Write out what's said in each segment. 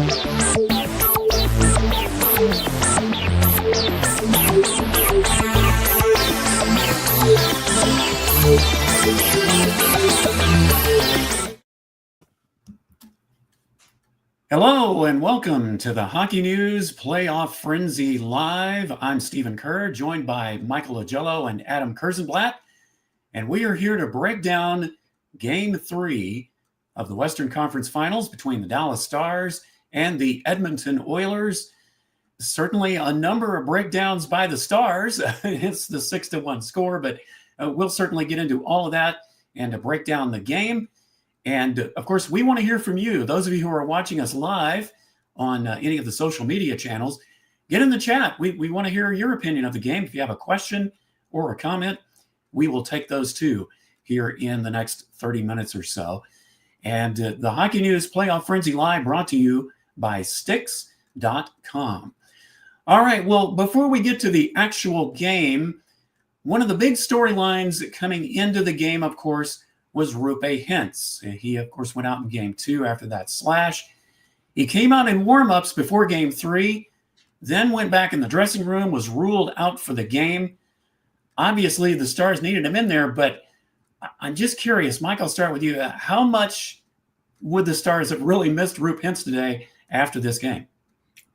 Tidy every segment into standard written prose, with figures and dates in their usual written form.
Hello and welcome to the Hockey News Playoff Frenzy Live. I'm Stephen Kerr, joined by Michael Agello and Adam Kurzenblatt, and we are here to break down Game 3 of the Western Conference Finals between the Dallas Stars and the Edmonton Oilers. Certainly a number of breakdowns by the Stars, hence the 6-1 score, but we'll certainly get into all of that and to break down the game. And, of course, we want to hear from you. Those of you who are watching us live on any of the social media channels, get in the chat. We want to hear your opinion of the game. If you have a question or a comment, we will take those too here in the next 30 minutes or so. And the Hockey News Playoff Frenzy Live brought to you by Stix.com. All right, well, before we get to the actual game, one of the big storylines coming into the game, of course, was Roope Hintz. He, of course, went out in Game 2 after that slash. He came out in warm-ups before Game 3, then went back in the dressing room, was ruled out for the game. Obviously, the Stars needed him in there, but I'm just curious. Mike, I'll start with you. How much would the Stars have really missed Roope Hintz today after this game?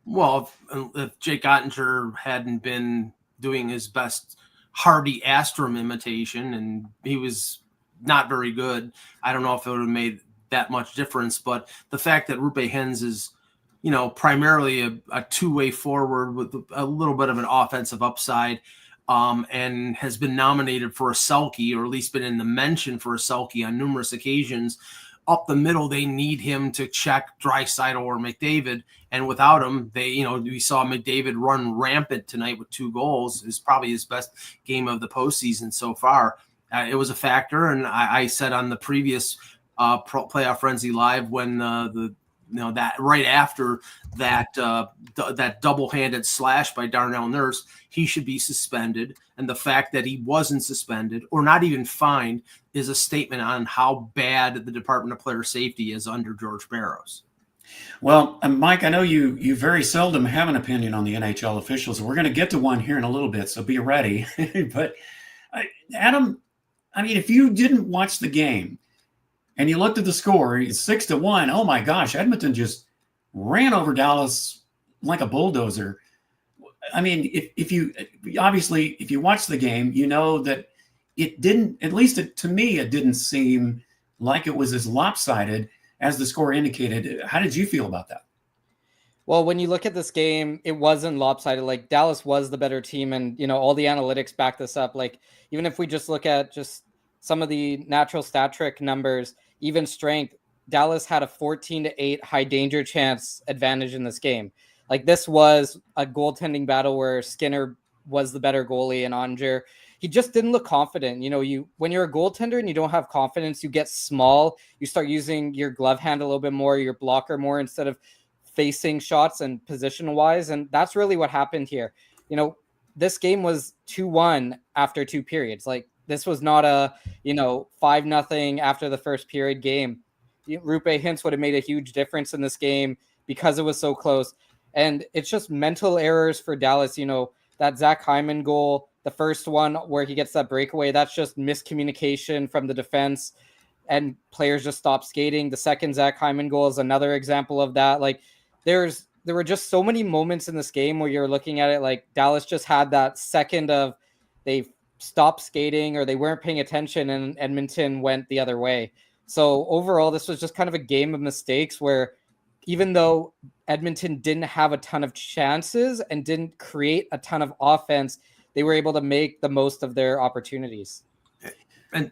Well, if Jake Ottinger hadn't been doing his best Hardy Astrom imitation, and he was not very good, I don't know if it would have made that much difference. But the fact that Roope Hintz is, primarily a two-way forward with a little bit of an offensive upside, and has been nominated for a Selke, or at least been in the mention for a Selke on numerous occasions. Up the middle, they need him to check Draisaitl or McDavid, and without him, we saw McDavid run rampant tonight with 2 goals. It was probably his best game of the postseason so far. It was a factor, and I said on the previous Playoff Frenzy Live when that right after that double-handed slash by Darnell Nurse, he should be suspended. And the fact that he wasn't suspended or not even fined is a statement on how bad the Department of Player Safety is under George Barros. Well, Mike, I know you very seldom have an opinion on the NHL officials. We're going to get to one here in a little bit, so be ready. But Adam, I mean, if you didn't watch the game and you looked at the score, it's 6-1. Oh my gosh, Edmonton just ran over Dallas like a bulldozer. I mean, if you watch the game, you know that it didn't, at least to me, it didn't seem like it was as lopsided as the score indicated. How did you feel about that? Well, when you look at this game, it wasn't lopsided. Like, Dallas was the better team, and all the analytics back this up. Like, even if we just look at just some of the natural stat trick numbers, even strength, Dallas had a 14-8 high danger chance advantage in this game. Like, this was a goaltending battle where Skinner was the better goalie and Ottinger, he just didn't look confident. When you're a goaltender and you don't have confidence, you get small. You start using your glove hand a little bit more, your blocker more, instead of facing shots and position wise. And that's really what happened here. This game was 2-1 after 2 periods. Like, this was not a, 5-0 after the first period game. Roope Hintz would have made a huge difference in this game because it was so close. And it's just mental errors for Dallas. That Zach Hyman goal, the first one where he gets that breakaway, that's just miscommunication from the defense and players just stop skating. The second Zach Hyman goal is another example of that. Like, there were just so many moments in this game where you're looking at it like Dallas just had that second of they stopped skating or they weren't paying attention and Edmonton went the other way. So overall, this was just kind of a game of mistakes where even though Edmonton didn't have a ton of chances and didn't create a ton of offense, they were able to make the most of their opportunities. And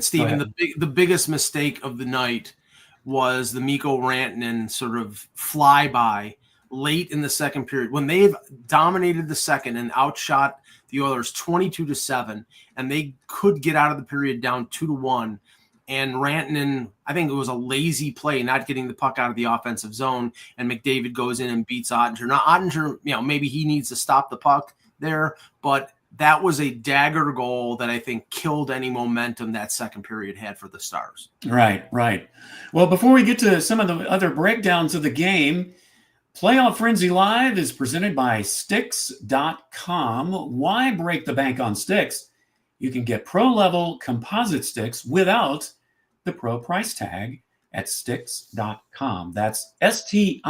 Steven, the biggest mistake of the night was the Mikko Rantanen sort of flyby late in the second period when they've dominated the second and outshot the Oilers 22-7, and they could get out of the period down 2-1. And Rantanen, I think it was a lazy play, not getting the puck out of the offensive zone, and McDavid goes in and beats Ottinger. Now, Ottinger, maybe he needs to stop the puck there, but that was a dagger goal that I think killed any momentum that second period had for the Stars. Right. Well, before we get to some of the other breakdowns of the game, Playoff Frenzy Live is presented by Sticks.com. Why break the bank on sticks? You can get pro-level composite sticks without the pro price tag at Sticks.com. That's Stix.com.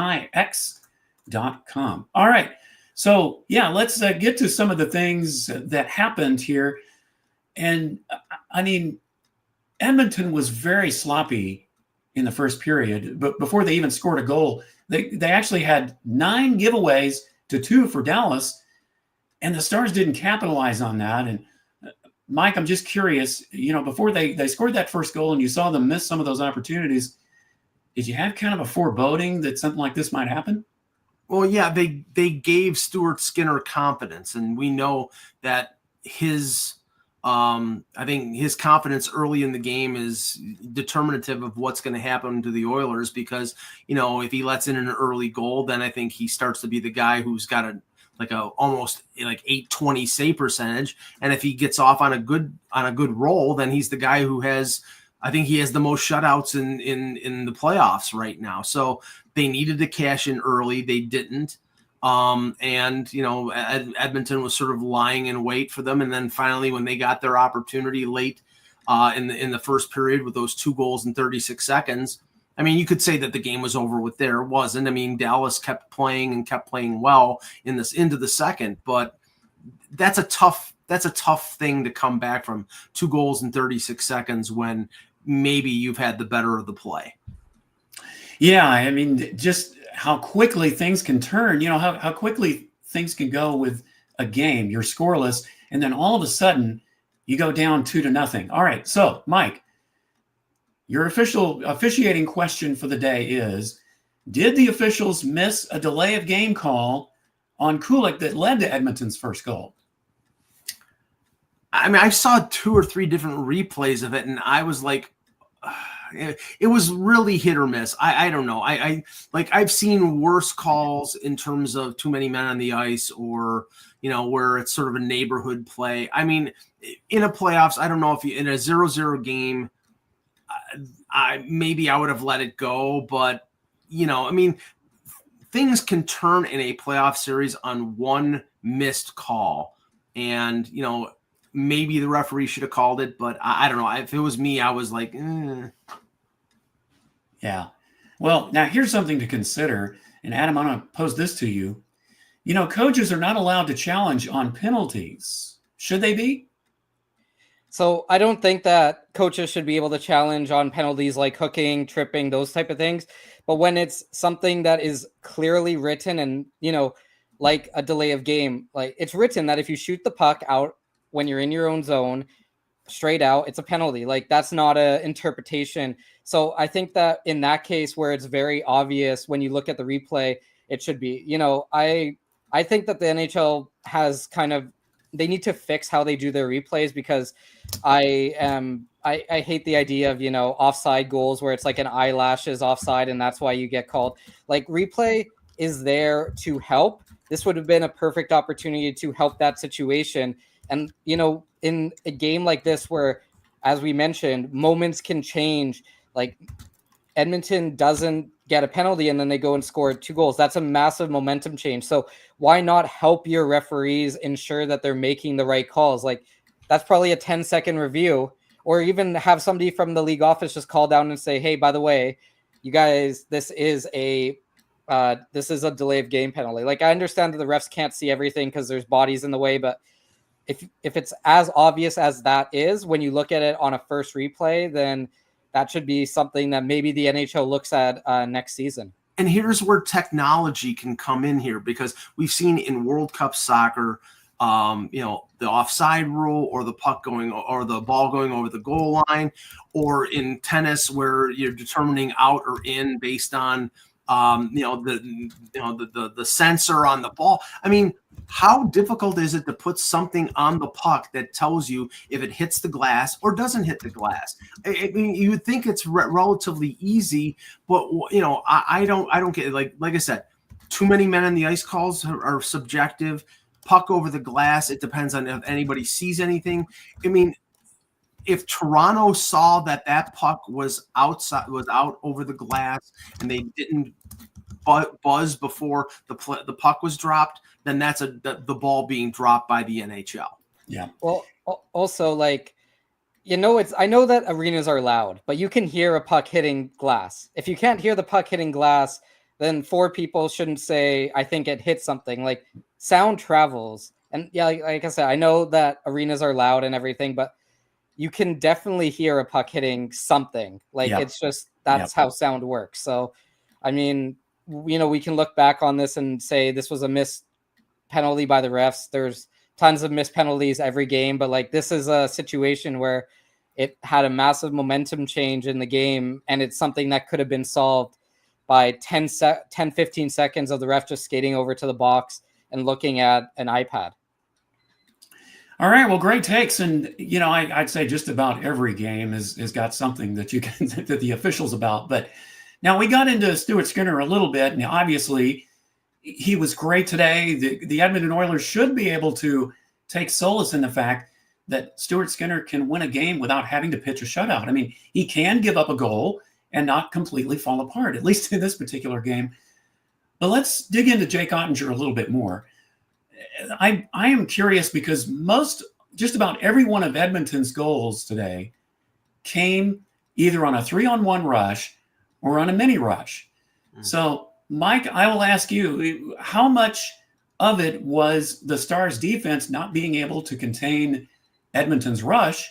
All right. So, yeah, let's get to some of the things that happened here. And, I mean, Edmonton was very sloppy in the first period, but before they even scored a goal, they actually had 9 giveaways to 2 for Dallas, and the Stars didn't capitalize on that. And, Mike, I'm just curious, before they scored that first goal and you saw them miss some of those opportunities, did you have kind of a foreboding that something like this might happen? Well, yeah, they gave Stuart Skinner confidence, and we know that his I think his confidence early in the game is determinative of what's going to happen to the Oilers, because if he lets in an early goal, then I think he starts to be the guy who's got a almost like 820 save percentage, and if he gets off on a good roll, then he's the guy who has. I think he has the most shutouts in the playoffs right now. So they needed to cash in early. They didn't. And Edmonton was sort of lying in wait for them. And then finally, when they got their opportunity late in the first period with those 2 goals in 36 seconds, I mean, you could say that the game was over with there. It wasn't. I mean, Dallas kept playing well into the second, but that's a tough thing to come back from 2 goals in 36 seconds when maybe you've had the better of the play. Yeah, I mean, just how quickly things can turn, how quickly things can go with a game. You're scoreless, and then all of a sudden you go down 2-0. All right, so Mike, your officiating question for the day is, did the officials miss a delay of game call on Kulik that led to Edmonton's first goal? I mean, I saw 2 or 3 different replays of it, and I was like, it was really hit or miss. I don't know. I've seen worse calls in terms of too many men on the ice, or where it's sort of a neighborhood play. I mean, in a playoffs, I don't know if in a 0-0 game, maybe I would have let it go, but I mean, things can turn in a playoff series on one missed call, and maybe the referee should have called it, but I don't know. If it was me, I was like, Yeah. Well, now here's something to consider. And Adam, I'm going to pose this to you. Coaches are not allowed to challenge on penalties. Should they be? So I don't think that coaches should be able to challenge on penalties like hooking, tripping, those type of things. But when it's something that is clearly written and, like a delay of game, like it's written that if you shoot the puck out when you're in your own zone, straight out, it's a penalty. Like that's not an interpretation. So I think that in that case where it's very obvious when you look at the replay, it should be, I think that the NHL has they need to fix how they do their replays, because I hate the idea of, offside goals where it's like an eyelash is offside and that's why you get called. Like replay is there to help. This would have been a perfect opportunity to help that situation. And, in a game like this where, as we mentioned, moments can change, like Edmonton doesn't get a penalty and then they go and score 2 goals. That's a massive momentum change. So why not help your referees ensure that they're making the right calls? Like that's probably a 10-second review, or even have somebody from the league office just call down and say, hey, by the way, you guys, this is a delay of game penalty. Like I understand that the refs can't see everything because there's bodies in the way, but if it's as obvious as that is when you look at it on a first replay, then that should be something that maybe the NHL looks at next season. And here's where technology can come in here, because we've seen in World Cup soccer, the offside rule, or the puck going, or the ball going over the goal line, or in tennis where you're determining out or in based on the sensor on the ball. I mean, how difficult is it to put something on the puck that tells you if it hits the glass or doesn't hit the glass? I mean, you would think it's relatively easy, but I don't get it. Like I said, too many men on the ice calls are subjective. puck over the glass. It depends on if anybody sees anything. I mean, if Toronto saw that puck was out over the glass, and they didn't buzz before the puck was dropped, then that's the ball being dropped by the NHL. Yeah. Well, also, like, I know that arenas are loud, but you can hear a puck hitting glass. If you can't hear the puck hitting glass, then 4 people shouldn't say, I think it hit something. Like, sound travels. And yeah, like I said, I know that arenas are loud and everything, but you can definitely hear a puck hitting something. Like, it's just, that's how sound works. So, I mean, we can look back on this and say this was a missed penalty by the refs. There's tons of missed penalties every game, but like, this is a situation where it had a massive momentum change in the game, and it's something that could have been solved by 10-15 seconds of the ref just skating over to the box and looking at an iPad. All right, well, great takes. And, I'd say just about every game has got something that you can that the officials about. But now we got into Stuart Skinner a little bit. Now, obviously, he was great today. The Edmonton Oilers should be able to take solace in the fact that Stuart Skinner can win a game without having to pitch a shutout. I mean, he can give up a goal and not completely fall apart, at least in this particular game. But let's dig into Jake Ottinger a little bit more. I am curious because just about every one of Edmonton's goals today came either on a 3-on-1 rush or on a mini rush. Mm-hmm. So, Mike, I will ask you, how much of it was the Stars' defense not being able to contain Edmonton's rush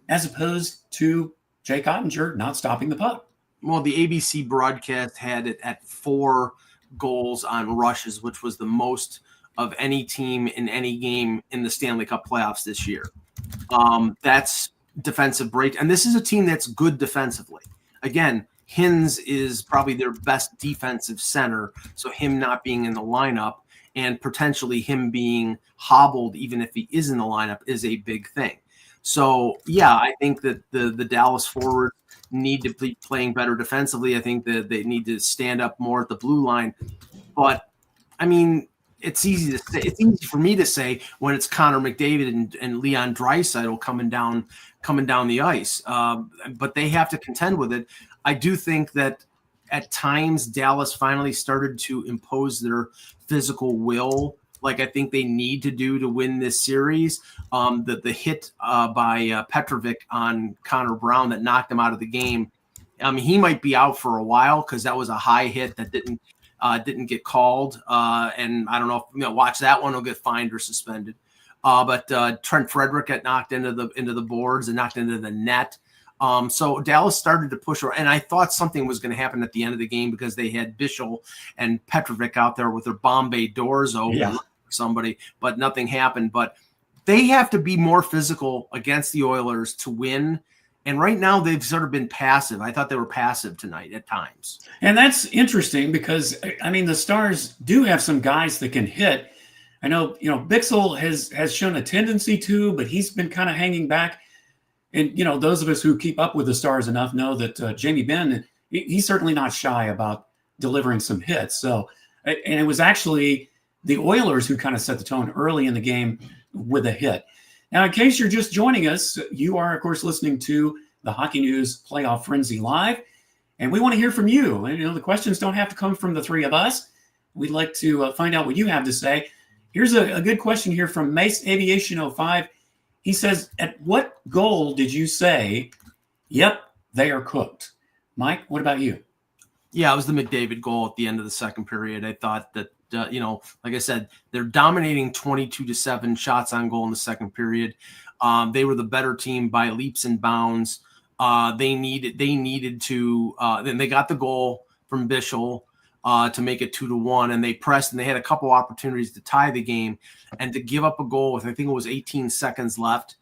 as opposed to Jake Ottinger not stopping the puck? Well, the ABC broadcast had it at 4 goals on rushes, which was the most of any team in any game in the Stanley Cup playoffs this year. That's defensive break. And this is a team that's good defensively. Again, Hins is probably their best defensive center. So him not being in the lineup and potentially him being hobbled, even if he is in the lineup, is a big thing. So, yeah, I think that the Dallas forwards need to be playing better defensively. I think that they need to stand up more at the blue line. But, I mean, it's easy to say. It's easy for me to say when it's Connor McDavid and Leon Draisaitl coming down the ice. But they have to contend with it. I do think that at times Dallas finally started to impose their physical will, like I think they need to do to win this series. The hit by Petrovic on Connor Brown that knocked him out of the game. I mean, he might be out for a while because that was a high hit that didn't get called. And I don't know if watch that one, will get fined or suspended. But Trent Frederick got knocked into the boards and knocked into the net. So Dallas started to push, and I thought something was going to happen at the end of the game because they had Bichel and Petrovic out there with their Bombay doors open, somebody, but nothing happened. But they have to be more physical against the Oilers to win. And right now they've sort of been passive. I thought they were passive tonight at times. And that's interesting because, I mean, the Stars do have some guys that can hit. I know, Bichel has shown a tendency to, but he's been kind of hanging back. And, those of us who keep up with the Stars enough know that Jamie Benn, he's certainly not shy about delivering some hits. So, and it was actually the Oilers who kind of set the tone early in the game with a hit. Now, in case you're just joining us, you are, of course, listening to the Hockey News Playoff Frenzy Live, and we want to hear from you. And, the questions don't have to come from the three of us. We'd like to find out what you have to say. Here's a good question here from Mace Aviation 05. He says, at what goal did you say, yep, they are cooked? Mike, what about you? Yeah, it was the McDavid goal at the end of the second period. I thought that, like I said, they're dominating 22-7 shots on goal in the second period. They were the better team by leaps and bounds. They needed to, then they got the goal from Bichel to make it 2-1, and they pressed, and they had a couple opportunities to tie the game, and to give up a goal with, I think it was 18 seconds left.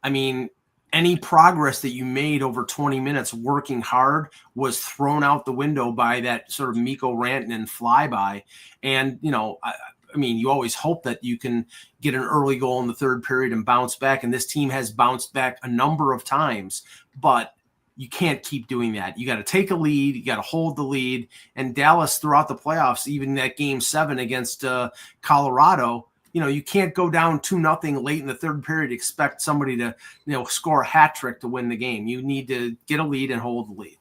I mean, any progress that you made over 20 minutes working hard was thrown out the window by that sort of Mikko Rantanen flyby. And, I mean, you always hope that you can get an early goal in the third period and bounce back. And this team has bounced back a number of times, but you can't keep doing that. You got to take a lead. You got to hold the lead. And Dallas throughout the playoffs, even that game 7 against Colorado, you can't go down 2-0 late in the third period, expect somebody to, score a hat trick to win the game. You need to get a lead and hold the lead.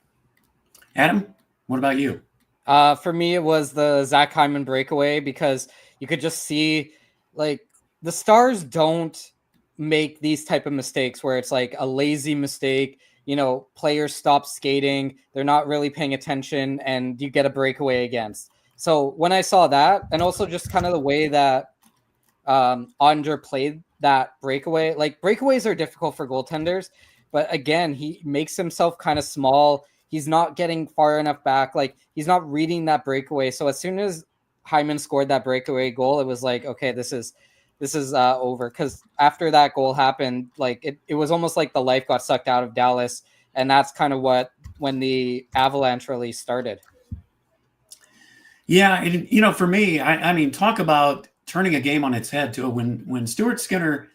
Adam, what about you? For me, it was the Zach Hyman breakaway, because you could just see, like, the Stars don't make these type of mistakes where it's like a lazy mistake. Players stop skating, they're not really paying attention, and you get a breakaway against. So when I saw that, and also just kind of the way that Andre played that breakaway, like, breakaways are difficult for goaltenders, but again, he makes himself kind of small. He's not getting far enough back. Like, he's not reading that breakaway. So as soon as Hyman scored that breakaway goal, it was like, okay, this is over. Because after that goal happened, like, it was almost like the life got sucked out of Dallas. And that's kind of when the Avalanche really started. Yeah, and, for me, I mean, talk about turning a game on its head too. When Stuart Skinner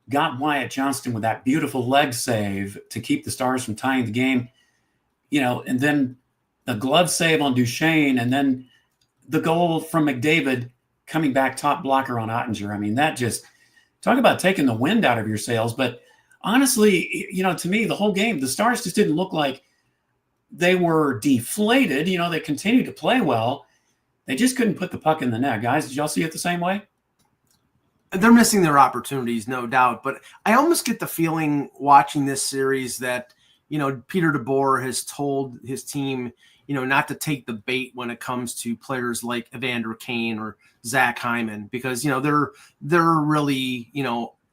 got Wyatt Johnston with that beautiful leg save to keep the Stars from tying the game, and then the glove save on Duchesne, and then the goal from McDavid coming back top blocker on Ottinger. I mean, that just, talk about taking the wind out of your sails. But honestly, to me, the whole game, the Stars just didn't look like they were deflated. They continued to play well. They just couldn't put the puck in the net. Guys, did y'all see it the same way? They're missing their opportunities, no doubt. But I almost get the feeling watching this series that, Peter DeBoer has told his team, not to take the bait when it comes to players like Evander Kane or Zach Hyman, because, they're really,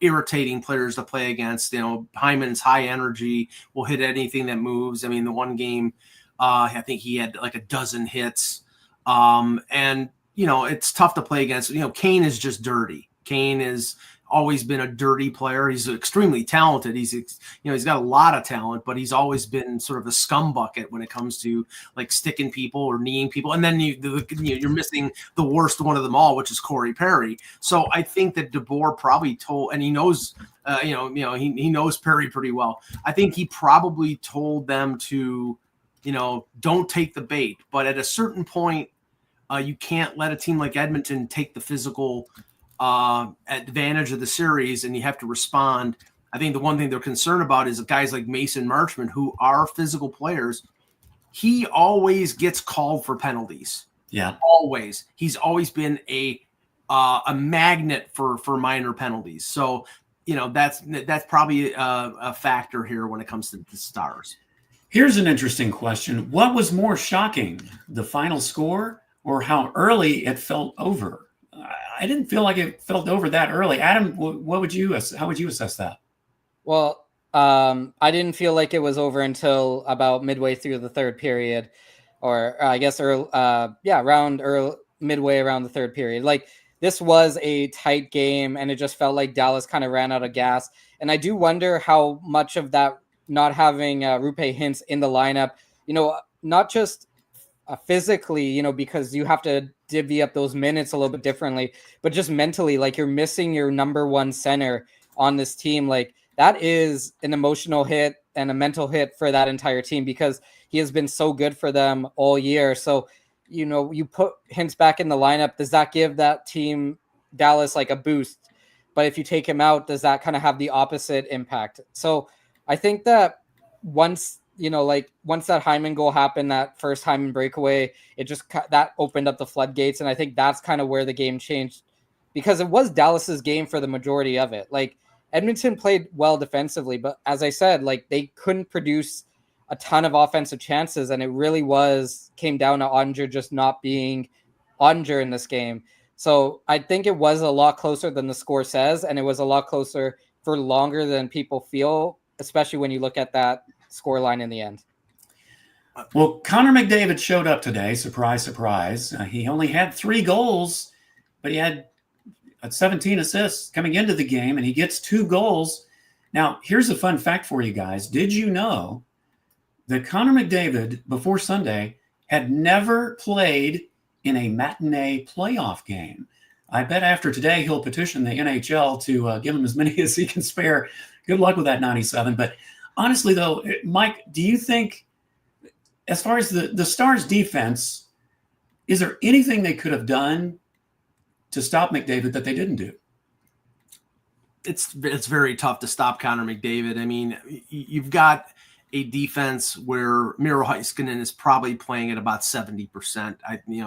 irritating players to play against. Hyman's high energy, will hit anything that moves. I mean, the one game, I think he had like a dozen hits. And, it's tough to play against. Kane is just dirty. Kane is always been a dirty player. He's extremely talented. He's got a lot of talent, but he's always been sort of a scum bucket when it comes to like sticking people or kneeing people. And then you're missing the worst one of them all, which is Corey Perry. So I think that DeBoer probably told, and he knows, he knows Perry pretty well. I think he probably told them to, don't take the bait. But at a certain point, you can't let a team like Edmonton take the physical advantage of the series, and you have to respond. I think the one thing they're concerned about is guys like Mason Marchment, who are physical players. He always gets called for penalties. Yeah, always. He's always been a magnet for minor penalties. So that's probably a factor here when it comes to the Stars. Here's an interesting question: what was more shocking, the final score or how early it felt over? I didn't feel like it felt over that early. Adam, how would you assess that? Well, I didn't feel like it was over until about midway through the third period, or I guess midway around the third period. Like, this was a tight game, and it just felt like Dallas kind of ran out of gas. And I do wonder how much of that, not having Roope Hintz in the lineup, not just physically, because you have to divvy up those minutes a little bit differently, but just mentally, like, you're missing your number one center on this team. Like, that is an emotional hit and a mental hit for that entire team, because he has been so good for them all year. So, you put Hintz back in the lineup. Does that give that team, Dallas, like a boost? But if you take him out, does that kind of have the opposite impact? So I think that once that Hyman goal happened, that first Hyman breakaway, it just, that opened up the floodgates. And I think that's kind of where the game changed, because it was Dallas's game for the majority of it. Like, Edmonton played well defensively, but as I said, like, they couldn't produce a ton of offensive chances. And it really came down to Ottinger just not being Ottinger in this game. So I think it was a lot closer than the score says. And it was a lot closer for longer than people feel, especially when you look at that scoreline in the end. Well, Connor McDavid showed up today. Surprise, surprise. He only had 3 goals, but he had 17 assists coming into the game, and he gets 2 goals. Now, here's a fun fact for you guys. Did you know that Connor McDavid, before Sunday, had never played in a matinee playoff game? I bet after today he'll petition the NHL to give him as many as he can spare. Good luck with that 97. But honestly, though, Mike, do you think, as far as the Stars' defense, is there anything they could have done to stop McDavid that they didn't do? it's very tough to stop Connor McDavid. I mean, you've got a defense where Miro Heiskanen is probably playing at about 70%.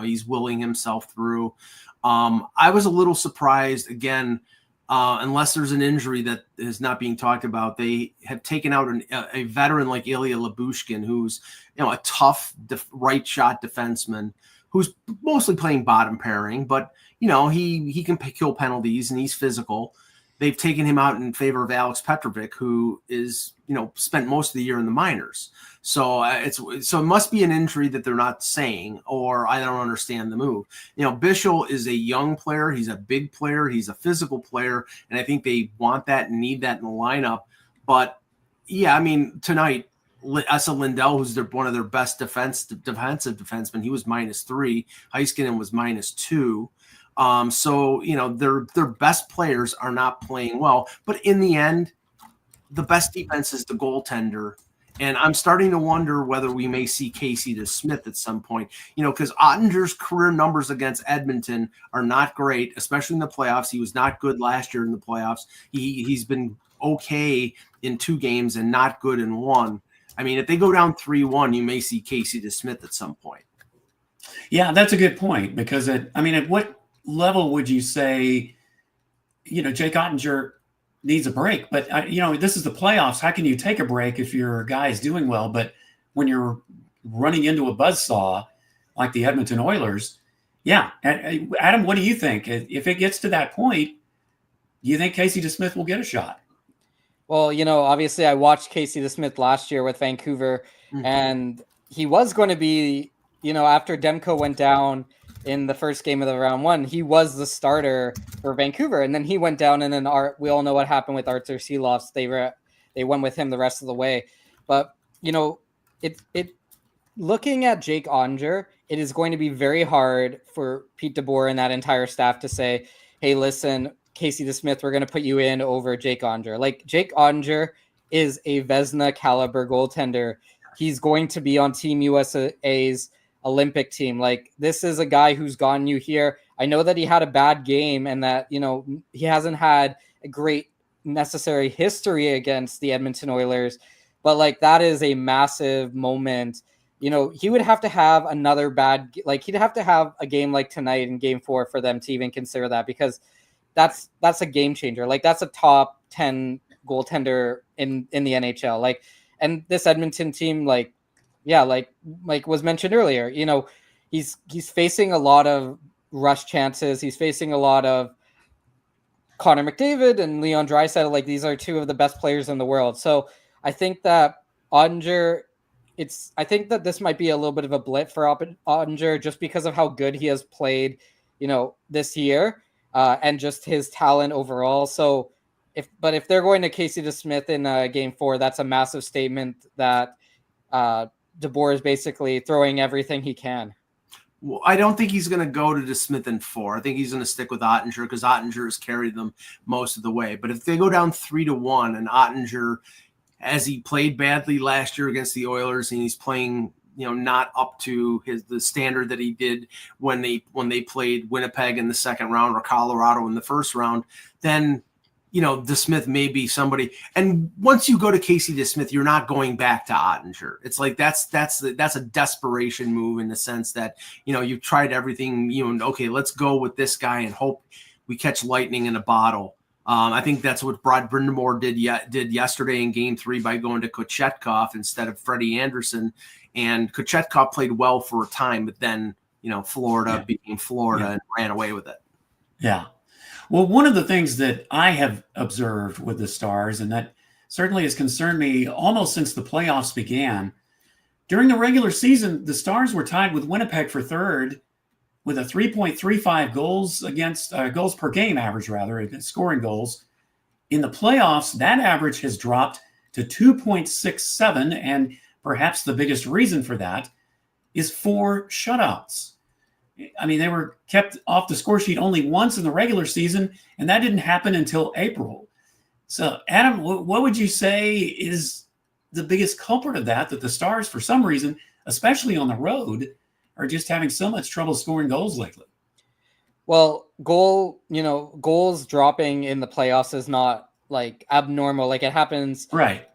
He's willing himself through. I was a little surprised again, unless there's an injury that is not being talked about. They have taken out a veteran like Ilya Lyubushkin, who's a tough right shot defenseman who's mostly playing bottom pairing, but he can kill penalties and he's physical. They've taken him out in favor of Alex Petrovic, who is, spent most of the year in the minors. So it must be an injury that they're not saying, or I don't understand the move. Bischel is a young player. He's a big player. He's a physical player. And I think they want that and need that in the lineup. But yeah, I mean, tonight, Esa Lindell, who's one of their best defensive defensemen, he was -3. Heiskanen was -2. So their best players are not playing well, but in the end, the best defense is the goaltender. And I'm starting to wonder whether we may see Casey DeSmith at some point, because Ottinger's career numbers against Edmonton are not great, especially in the playoffs. He was not good last year in the playoffs. He's been okay in 2 games and not good in 1. I mean, if they go down 3-1, you may see Casey DeSmith at some point. Yeah, that's a good point, because at what level would you say, Jake Ottinger needs a break? But this is the playoffs. How can you take a break if your guy is doing well? But when you're running into a buzzsaw like the Edmonton Oilers, yeah. Adam, what do you think? If it gets to that point, do you think Casey DeSmith will get a shot? Well, obviously I watched Casey DeSmith last year with Vancouver, and he was going to be, after Demko went down in the first game of the round 1, he was the starter for Vancouver. And then he went down, and then we all know what happened with Artur Silovs. They went with him the rest of the way. But, looking at Jake Ottinger, it is going to be very hard for Pete DeBoer and that entire staff to say, hey, listen, Casey DeSmith, we're going to put you in over Jake Ottinger. Like, Jake Ottinger is a Vezina caliber goaltender. He's going to be on Team USA's Olympic team. Like, this is a guy who's gotten you here. I know that he had a bad game and that, he hasn't had a great necessary history against the Edmonton Oilers, but like, that is a massive moment. He would have to have another he'd have to have a game like tonight in game 4 for them to even consider that, because that's a game changer. Like, that's a top 10 goaltender in the NHL. Like, and this Edmonton team, like was mentioned earlier, he's facing a lot of rush chances. He's facing a lot of Connor McDavid and Leon Draisaitl. Like, these are 2 of the best players in the world. So I think that Ottinger, I think that this might be a little bit of a blip for Ottinger, just because of how good he has played, this year, and just his talent overall. So if they're going to Casey DeSmith in game 4, that's a massive statement that DeBoer is basically throwing everything he can. Well, I don't think he's going to go to DeSmith in 4. I think he's going to stick with Ottinger, because Ottinger has carried them most of the way. But if they go down 3-1 and Ottinger, as he played badly last year against the Oilers, and he's playing, not up to the standard that he did when they played Winnipeg in the second round or Colorado in the first round, then DeSmith may be somebody. And once you go to Casey DeSmith, you're not going back to Ottinger. It's like that's a desperation move, in the sense that you've tried everything. Okay, let's go with this guy and hope we catch lightning in a bottle. I think that's what Brad Brindamore did yesterday in Game 3 by going to Kochetkov instead of Freddie Anderson. And Kochetkov played well for a time, but then Florida became Florida and ran away with it. Yeah. Well, one of the things that I have observed with the Stars, and that certainly has concerned me almost since the playoffs began, during the regular season, the Stars were tied with Winnipeg for 3rd with a 3.35 goals per game average, scoring goals. In the playoffs, that average has dropped to 2.67, and perhaps the biggest reason for that is 4 shutouts. I mean, they were kept off the score sheet only once in the regular season, and that didn't happen until April. So, Adam, what would you say is the biggest culprit of that the Stars, for some reason, especially on the road, are just having so much trouble scoring goals lately? Well, goals dropping in the playoffs is not like abnormal. Like it happens, right?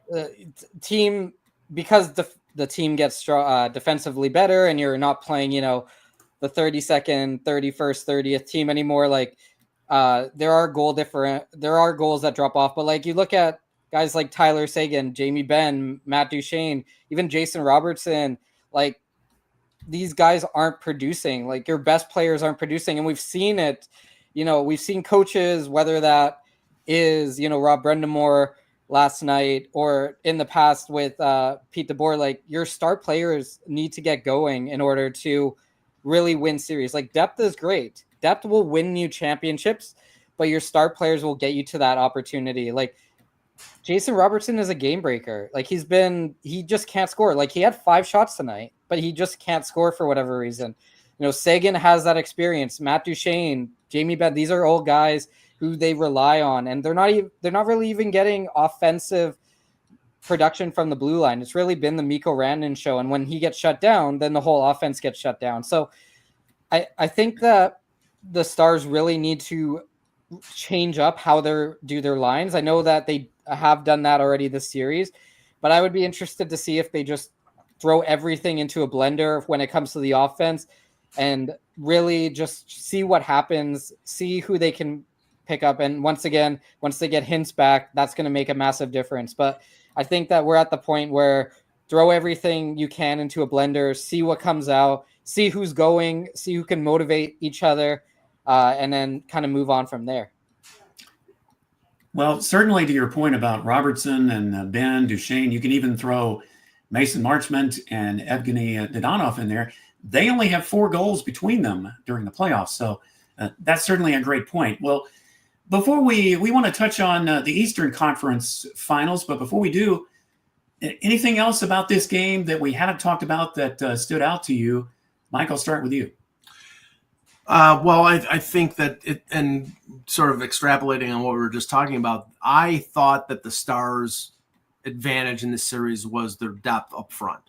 Team because the team gets defensively better, and you're not playing, the 32nd, 31st, 30th team anymore. Like there are goals that drop off, but like you look at guys like Tyler Seguin, Jamie Benn, Matt Duchene, even Jason Robertson, like these guys aren't producing. Like your best players aren't producing, and we've seen it. We've seen coaches, whether that is Rob Brendamore last night or in the past with Pete DeBoer. Like your star players need to get going in order to really win series. Like depth is great. Depth will win you championships, but your star players will get you to that opportunity. Like Jason Robertson is a game breaker. Like he just can't score. Like he had 5 shots tonight, but he just can't score for whatever reason. Sagan has that experience. Matt Duchene, Jamie Benn, these are all guys who they rely on, and they're not really even getting offensive production from the blue line. It's really been the Mikko Rantanen show, and when he gets shut down, then the whole offense gets shut down. So I think that the Stars really need to change up how they do their lines. I know that they have done that already this series, but I would be interested to see if they just throw everything into a blender when it comes to the offense and really just see what happens, see who they can pick up. And once again, once they get Hintz back, that's going to make a massive difference. But I think that we're at the point where throw everything you can into a blender, see what comes out, see who's going, see who can motivate each other, and then kind of move on from there. Well, certainly to your point about Robertson and Ben Duchene, you can even throw Mason Marchment and Evgeny Dadonov in there. They only have 4 goals between them during the playoffs. So that's certainly a great point. Well, before we want to touch on the Eastern Conference finals, but before we do, anything else about this game that we haven't talked about that stood out to you? Mike, I'll start with you. Well, I think that and sort of extrapolating on what we were just talking about, I thought that the Stars' advantage in this series was their depth up front.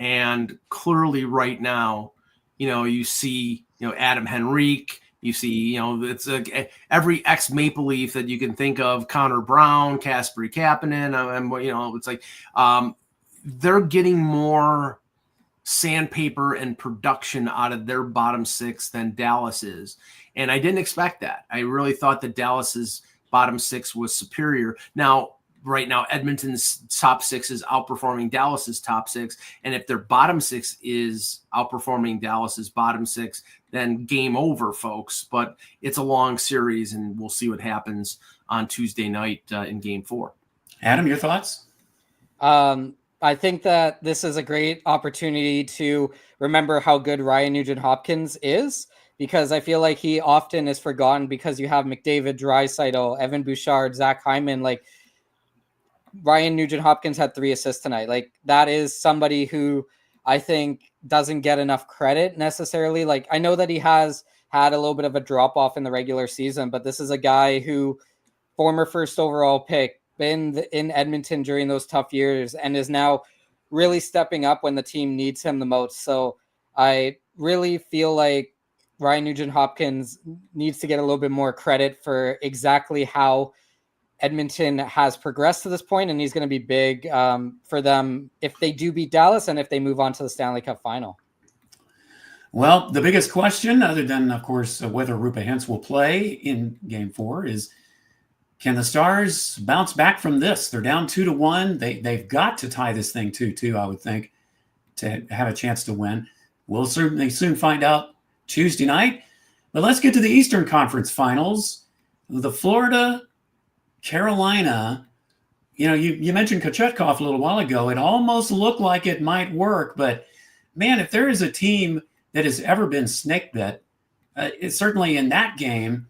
And clearly right now, you see, Adam Henrique, you see, it's every ex-Maple Leaf that you can think of, Connor Brown, Kasperi Kapanen, and it's like they're getting more sandpaper and production out of their bottom 6 than Dallas is. And I didn't expect that. I really thought that Dallas's bottom 6 was superior. Now, right now, Edmonton's top 6 is outperforming Dallas's top 6. And if their bottom 6 is outperforming Dallas's bottom 6, then game over, folks. But it's a long series, and we'll see what happens on Tuesday night in game 4. Adam, your thoughts? I think that this is a great opportunity to remember how good Ryan Nugent-Hopkins is, because I feel like he often is forgotten because you have McDavid, Draisaitl, Evan Bouchard, Zach Hyman. Like Ryan Nugent-Hopkins had 3 assists tonight. Like that is somebody who I think doesn't get enough credit necessarily. Like I know that he has had a little bit of a drop off in the regular season, but this is a guy who former first overall pick, been in Edmonton during those tough years, and is now really stepping up when the team needs him the most. So I really feel like Ryan Nugent-Hopkins needs to get a little bit more credit for exactly how Edmonton has progressed to this point, and he's going to be big for them if they do beat Dallas and if they move on to the Stanley Cup final. Well, the biggest question, other than, of course, whether Roope Hintz will play in Game 4, is can the Stars bounce back from this? They're down 2-1. They've got to tie this thing 2-2, I would think, to have a chance to win. We'll certainly soon find out Tuesday night. But let's get to the Eastern Conference Finals. The Florida, Carolina, you mentioned Kochetkov a little while ago. It almost looked like it might work, but man, if there is a team that has ever been snake bit, it's certainly in that game,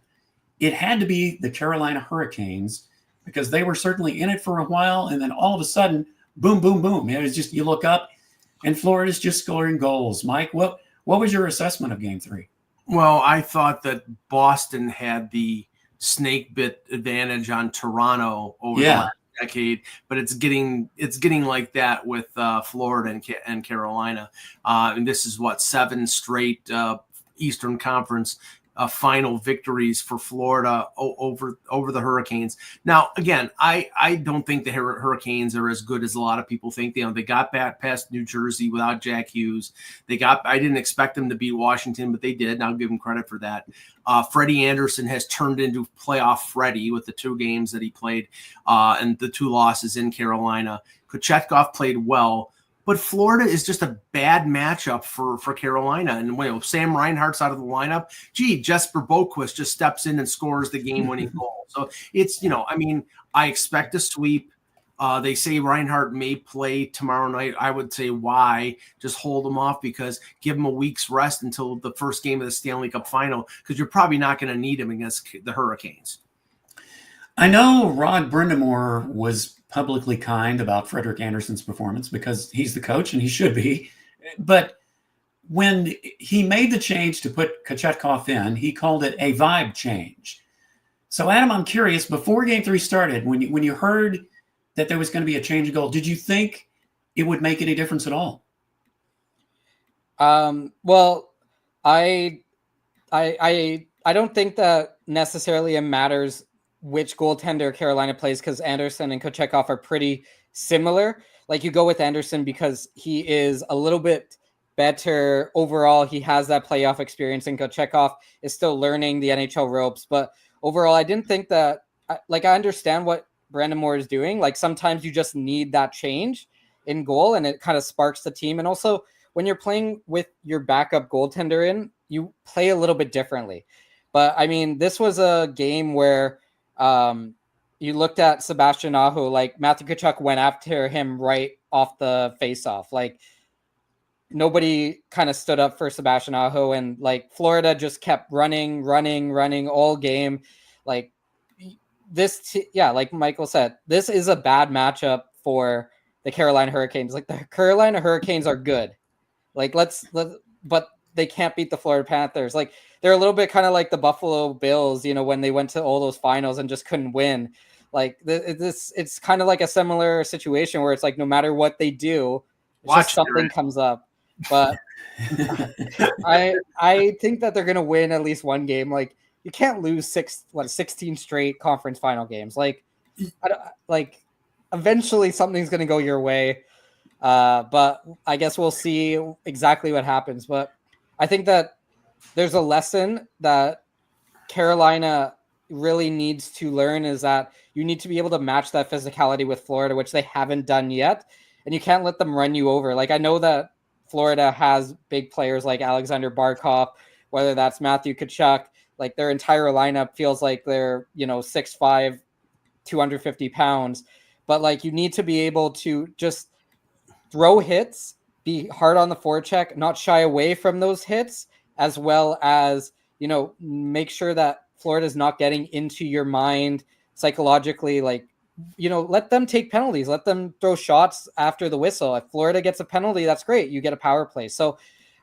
it had to be the Carolina Hurricanes, because they were certainly in it for a while, and then all of a sudden, boom, boom, boom. It was just, you look up, and Florida's just scoring goals. Mike, what was your assessment of Game 3? Well, I thought that Boston had the snake bit advantage on Toronto over the last decade, but it's getting like that with Florida and Carolina. And this is 7 straight Eastern Conference final victories for Florida over the Hurricanes. Now, again, I don't think the Hurricanes are as good as a lot of people think. They got back past New Jersey without Jack Hughes. I didn't expect them to beat Washington, but they did, and I'll give them credit for that. Freddie Anderson has turned into playoff Freddie with the 2 games that he played and the 2 losses in Carolina. Kochetkov played well. But Florida is just a bad matchup for Carolina. And when Sam Reinhart's out of the lineup, Jesper Boquist just steps in and scores the game-winning goal. So it's, I expect a sweep. They say Reinhart may play tomorrow night. I would say why? Just hold him off, because give him a week's rest until the first game of the Stanley Cup final, because you're probably not going to need him against the Hurricanes. I know Rod Brindamore was publicly kind about Frederik Andersen's performance because he's the coach and he should be. But when he made the change to put Kochetkov in, he called it a vibe change. So, Adam, I'm curious, before Game 3 started, when you heard that there was going to be a change of goal, did you think it would make any difference at all? Well, I don't think that necessarily it matters which goaltender Carolina plays, because Anderson and Kochetkov are pretty similar. Like, you go with Anderson because he is a little bit better overall. He has that playoff experience, and Kochetkov is still learning the NHL ropes. But overall, I didn't think that, I understand what Brandon is doing. Like, sometimes you just need that change in goal, and it kind of sparks the team. And also, when you're playing with your backup goaltender in, you play a little bit differently. But I mean, this was a game where you looked at Sebastian Aho, like Matthew Tkachuk went after him right off the face-off. Like, nobody kind of stood up for Sebastian Aho, and like Florida just kept running all game. Like like Michael said, this is a bad matchup for the Carolina Hurricanes. Like, the Carolina Hurricanes are good. Like, but they can't beat the Florida Panthers. Like, they're a little bit kind of like the Buffalo Bills, when they went to all those finals and just couldn't win. Like, it's kind of like a similar situation where it's like, no matter what they do, something comes up. But I think that they're going to win at least one game. Like, you can't lose 16 straight conference final games. Like, eventually something's going to go your way. But I guess we'll see exactly what happens. But I think that there's a lesson that Carolina really needs to learn, is that you need to be able to match that physicality with Florida, which they haven't done yet. And you can't let them run you over. Like, I know that Florida has big players like Alexander Barkov, whether that's Matthew Tkachuk, like their entire lineup feels like they're, 6'5", 250 pounds. But like, you need to be able to just throw hits, be hard on the forecheck, not shy away from those hits, as well as, make sure that Florida's not getting into your mind psychologically. Like, let them take penalties, let them throw shots after the whistle. If Florida gets a penalty, that's great. You get a power play. So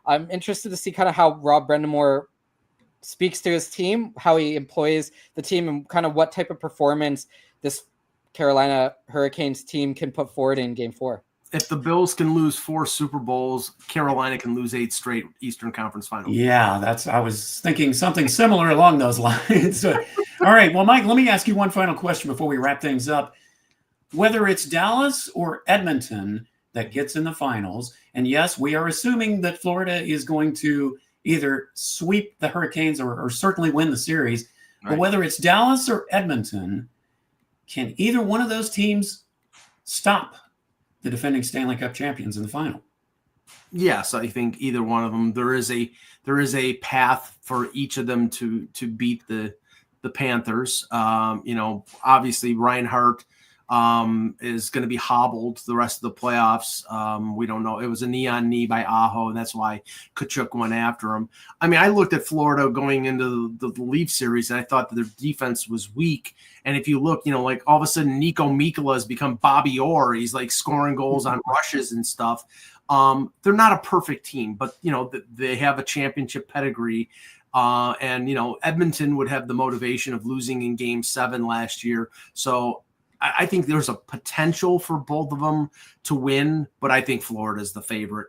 I'm interested to see kind of how Rob Brindamore speaks to his team, how he employs the team, and kind of what type of performance this Carolina Hurricanes team can put forward in Game 4. If the Bills can lose 4 Super Bowls, Carolina can lose 8 straight Eastern Conference Finals. Yeah, I was thinking something similar along those lines. All right, well, Mike, let me ask you one final question before we wrap things up. Whether it's Dallas or Edmonton that gets in the finals, and yes, we are assuming that Florida is going to either sweep the Hurricanes or certainly win the series, right. But whether it's Dallas or Edmonton, can either one of those teams stop the defending Stanley Cup champions in the final? Yes, I think either one of them. There is a path for each of them to beat the Panthers. Obviously Reinhart is going to be hobbled the rest of the playoffs. We don't know. It was a knee-on-knee by Aho, and that's why Tkachuk went after him. I mean, I looked at Florida going into the Leaf series, and I thought that their defense was weak. And if you look, like all of a sudden Nico Mikkola has become Bobby Orr. He's like scoring goals on rushes and stuff. They're not a perfect team, but, they have a championship pedigree. And Edmonton would have the motivation of losing in Game 7 last year. So I think there's a potential for both of them to win, but I think Florida is the favorite.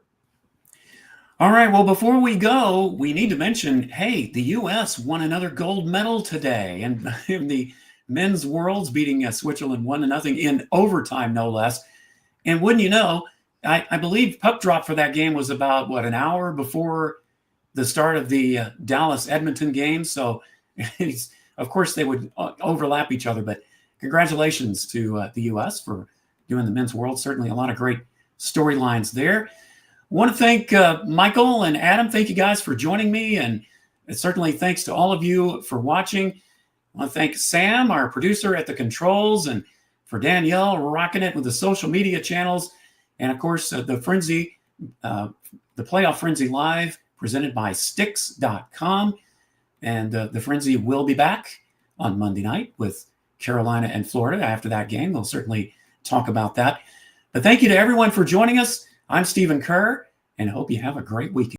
All right. Well, before we go, we need to mention, hey, the U.S. won another gold medal today, and in the men's worlds, beating Switzerland 1-0 in overtime, no less. And wouldn't you know, I believe puck drop for that game was about an hour before the start of the Dallas Edmonton game. So, of course, they would overlap each other. But congratulations to the U.S. for doing the men's world. Certainly, a lot of great storylines there. I want to thank Michael and Adam. Thank you guys for joining me. And certainly thanks to all of you for watching. I want to thank Sam, our producer at the controls, and for Danielle rocking it with the social media channels. And of course, the Frenzy, the Playoff Frenzy Live, presented by Sticks.com. And the Frenzy will be back on Monday night with Carolina and Florida after that game. They'll certainly talk about that. But thank you to everyone for joining us. I'm Stephen Kerr, and hope you have a great weekend.